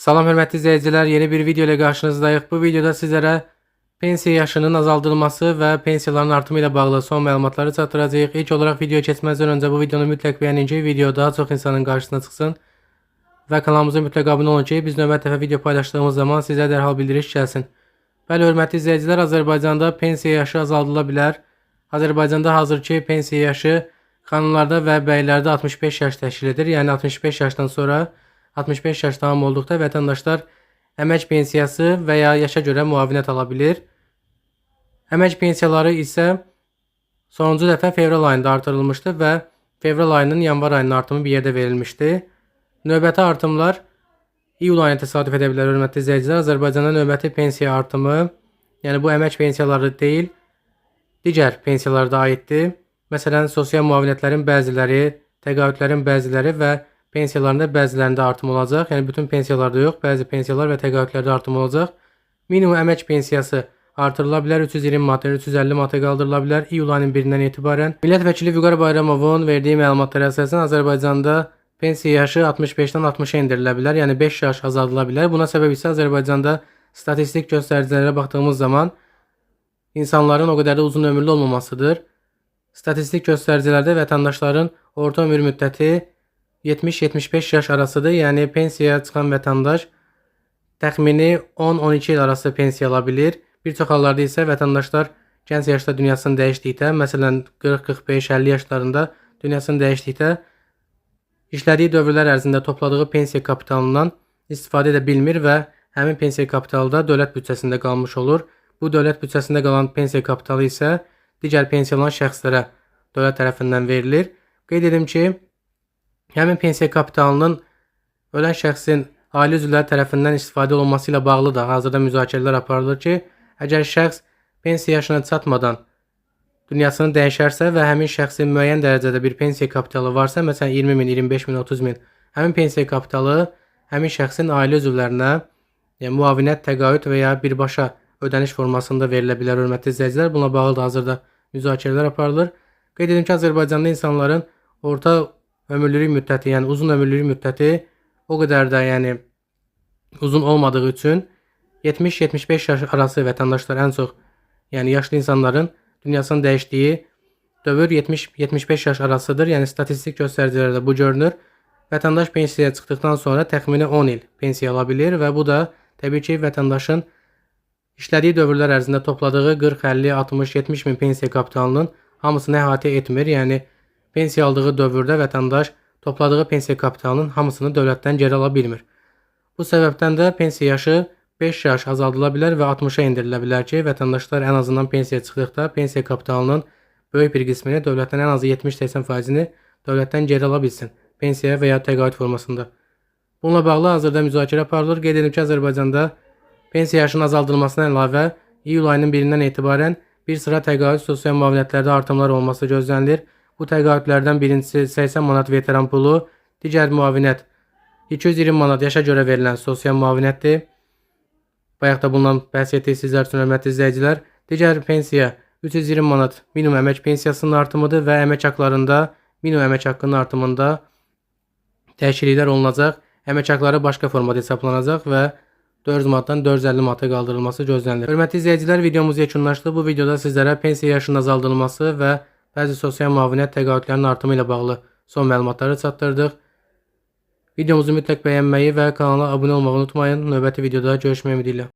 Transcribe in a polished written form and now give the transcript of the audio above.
Salam hörmətli izləyicilər, yeni bir video ilə qarşınızdayıq. Bu videoda sizlərə pensiya yaşının azaldılması və pensiyaların artımı ilə bağlı son məlumatları çatdıracağıq. İlk olaraq videoya keçməzdən öncə bu videonu mütləq bəyənin ki, video daha çox insanın qarşısına çıxsın. Və kanalımıza mütləq abunə olun ki, biz növbəti dəfə video paylaşdığımız zaman sizə dərhal bildiriş gəlsin. Bəli, hörmətli izləyicilər, Azərbaycanda pensiya yaşı azaldıla bilər. Azərbaycanda hazırki pensiya yaşı xanımlarda və bəylərdə 65 yaş təşkil edir. Yəni 65 yaşdan sonra 65 yaş tamam olduqda vətəndaşlar əmək pensiyası və ya yaşa görə müavinət ala bilir. Əmək pensiyaları isə sonuncu dəfə fevral ayında artırılmışdı və fevral ayının yanvar ayının artımı bir yerdə verilmişdi. Növbəti artımlar iyul ayına təsadüf edə bilər, hörmətli izləyicilər. Azərbaycanda növbəti pensiya artımı, yəni bu əmək pensiyaları deyil, digər pensiyalara da aiddir. Məsələn, sosial müavinətlərin bəziləri, təqaüdlərin bəziləri və pensiyalarında bəzilərində artım olacaq. Yəni bütün pensiyalarda yox, bəzi pensiyalar və təqaüdlərdə artım olacaq. Minimum əmək pensiyası artırıla bilər, 320 manatdan 350 manata qaldırıla bilər iyul ayının 1-dən etibarən. Millət vəkili Vüqar Bayramovun verdiyi məlumatlara əsasən Azərbaycanda pensiya yaşı 65-dən 60-a endirilə bilər, yəni 5 yaş azaldıla bilər. Buna səbəb isə Azərbaycanda statistik göstəricilərə baxdığımız zaman insanların o qədər də uzun ömürlü olmamasıdır. Statistik göstəricilərdə vətəndaşların orta ömür müddəti 70-75 yaş arasıdır. Yəni pensiyaya çıxan vətəndaş təxmini 10-12 il arası pensiya ala bilir. Bir çox hallarda isə vətəndaşlar gənc yaşda dünyasını dəyişdikdə, məsələn 40-45-50 yaşlarında dünyasını dəyişdikdə işlədiyi dövrlər ərzində topladığı pensiya kapitalından istifadə edə bilmir və həmin pensiya kapitalı da dövlət büdcəsində qalmış olur. Bu dövlət büdcəsində qalan pensiya kapitalı isə digər pensiyalan şəxslərə dövlət tərəfindən verilir. Qeyd edim ki, həmin pensiya kapitalının ölən şəxsin ailə üzvləri tərəfindən istifadə olunması ilə bağlı da hazırda müzakirələr aparılır ki, əgər şəxs pensiya yaşına çatmadan dünyasını dəyişərsə və həmin şəxsin müəyyən dərəcədə bir pensiya kapitalı varsa, məsələn 20 min, 25 min, 30 min, həmin pensiya kapitalı həmin şəxsin ailə üzvlərinə müavinət, təqaüd və ya birbaşa ödəniş formasında verilə bilər, hörmətli izləyicilər. Bununla bağlı da hazırda müzakirələr aparılır. Qeyd edim ki, Azərbaycanda insanların orta ömürlülük müddəti, yəni uzun ömürlülük müddəti o qədər də uzun olmadığı üçün 70-75 yaş arası vətəndaşlar ən çox, yəni yaşlı insanların dünyasını dəyişdiyi dövr 70-75 yaş arasıdır. Yəni statistik göstəricilərdə bu görünür. Vətəndaş pensiyaya çıxdıqdan sonra təxmini 10 il pensiya ala bilir və bu da təbii ki, vətəndaşın işlədiyi dövrlər ərzində topladığı 40, 50, 60, 70 min pensiya kapitalının hamısını əhatə etmir. Yəni pensiya aldığı dövrdə vətəndaş topladığı pensiya kapitalının hamısını dövlətdən geri ala bilmir. Bu səbəbdən də pensiya yaşı 5 yaş azaldıla bilər və 60-a endirilə bilər ki, vətəndaşlar ən azından pensiya çıxdıqda pensiya kapitalının böyük bir qismini, dövlətdən ən azı 70-80%-ni dövlətdən geri ala bilsin, pensiya və ya təqaüd formasında. Bununla bağlı hazırda müzakirə aparılır. Qeyd edim ki, Azərbaycanda pensiya yaşının azaldılmasına əlavə iyul ayının 1-dən etibarən bir sıra təqaüd sosial müavinətlərdə artımlar olması gözlənilir. Bu təqaüdlərdən birincisi 80 manat veteran pulu, digər müavinət 220 manat yaşa görə verilən sosial müavinətdir. Bayaq da bundan bəhs etdik sizlər üçün, hörmətli izləyicilər. Digər pensiya 320 manat minimum əmək pensiyasının artımıdır və əmək haqlarında minimum əmək haqqının artımında dəyişikliklər olunacaq. Əmək haqları başqa formada hesablanacaq və 400 manatdan 450 manata qaldırılması gözlənilir. Hörmətli izləyicilər, videomuz yekunlaşdı. Bu videoda sizlərə pensiya yaşının azaldılması və bəzi sosial müavinət təqaüdlərinin artımı ilə bağlı son məlumatları çatdırdıq. Videomuzu mütləq bəyənməyi və kanala abunə olmağı unutmayın. Növbəti videoda görüşmək ümidi ilə.